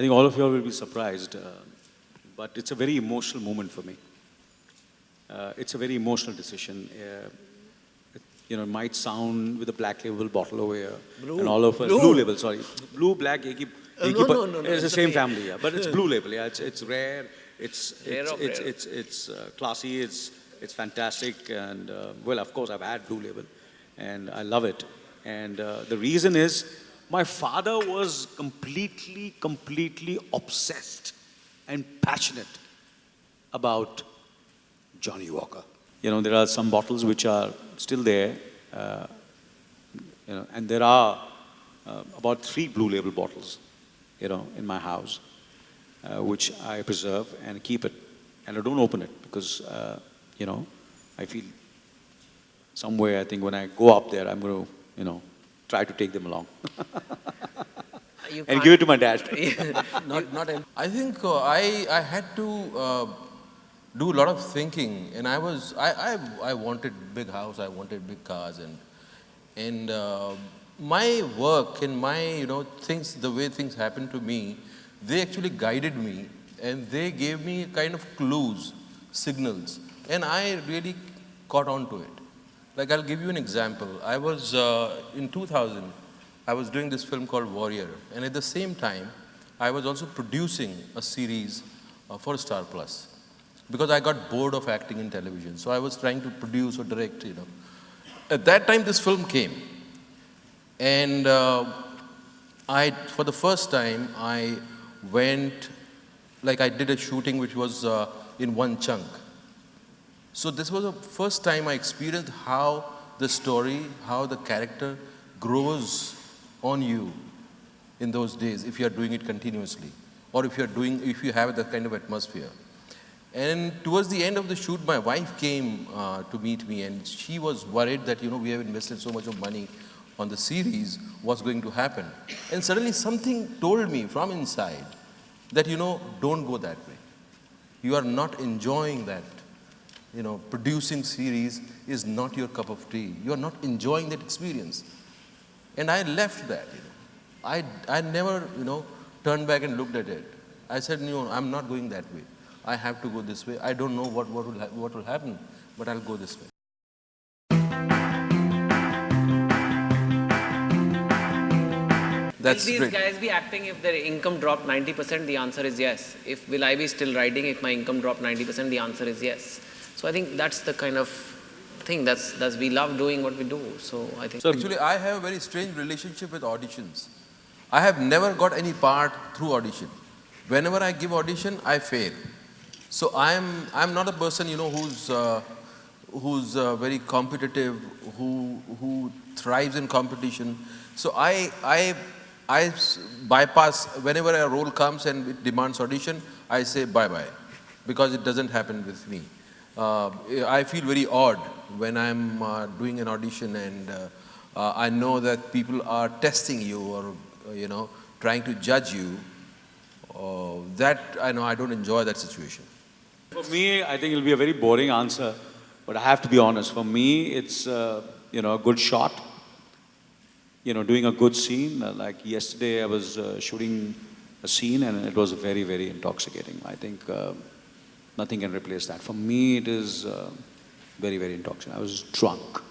think all of you all will be surprised, but it's a very emotional moment for me. It's a very emotional decision. It might sound with a black label bottle over here, Blue. and all of us, Blue. blue label, sorry, blue, black, No, it's the it's same okay. family, yeah, but it's blue label, yeah. It's rare, Rare of rare. it's classy, it's fantastic, and well, of course, I've had blue label, and I love it, and the reason is my father was completely obsessed and passionate about Johnnie Walker. There are some bottles which are still there, and there are about 3 blue label bottles, in my house, which I preserve and keep it, and I don't open it because, I feel somewhere, I think when I go up there, I'm going to, try to take them along and give it to my dad. I think I had to do a lot of thinking, and I wanted big house, I wanted big cars, and my work and my things, the way things happened to me, they actually guided me, and they gave me kind of clues, signals, and I really caught on to it. Like, I'll give you an example. I was in 2000, I was doing this film called Warrior, and at the same time, I was also producing a series for Star Plus, because I got bored of acting in television. So I was trying to produce or direct, At that time, this film came. And for the first time, I went, like I did a shooting which was in one chunk. So this was the first time I experienced how the story, how the character grows on you in those days, if you are doing it continuously, or if you have that kind of atmosphere. And towards the end of the shoot, my wife came to meet me, and she was worried that, we have invested so much of money on the series, what's going to happen? And suddenly something told me from inside that, don't go that way. You are not enjoying that. Producing series is not your cup of tea. You are not enjoying that experience. And I left that, I never, turned back and looked at it. I said, I'm not going that way. I have to go this way. I don't know what will happen, but I'll go this way. Will these guys be acting if their income dropped 90%? The answer is yes. Will I be still writing if my income dropped 90%? The answer is yes. So I think that's the kind of thing that's we love doing what we do. So I think. So actually, I have a very strange relationship with auditions. I have never got any part through audition. Whenever I give audition, I fail. So I'm not a person who's very competitive, who thrives in competition. So I bypass whenever a role comes and it demands audition. I say bye-bye, because it doesn't happen with me. I feel very odd when I'm doing an audition and I know that people are testing you or trying to judge you. That I know I don't enjoy that situation. For me, I think it'll be a very boring answer, but I have to be honest. For me, it's a good shot. Doing a good scene. Like yesterday, I was shooting a scene, and it was very intoxicating. I think nothing can replace that. For me, it is very intoxicating. I was drunk.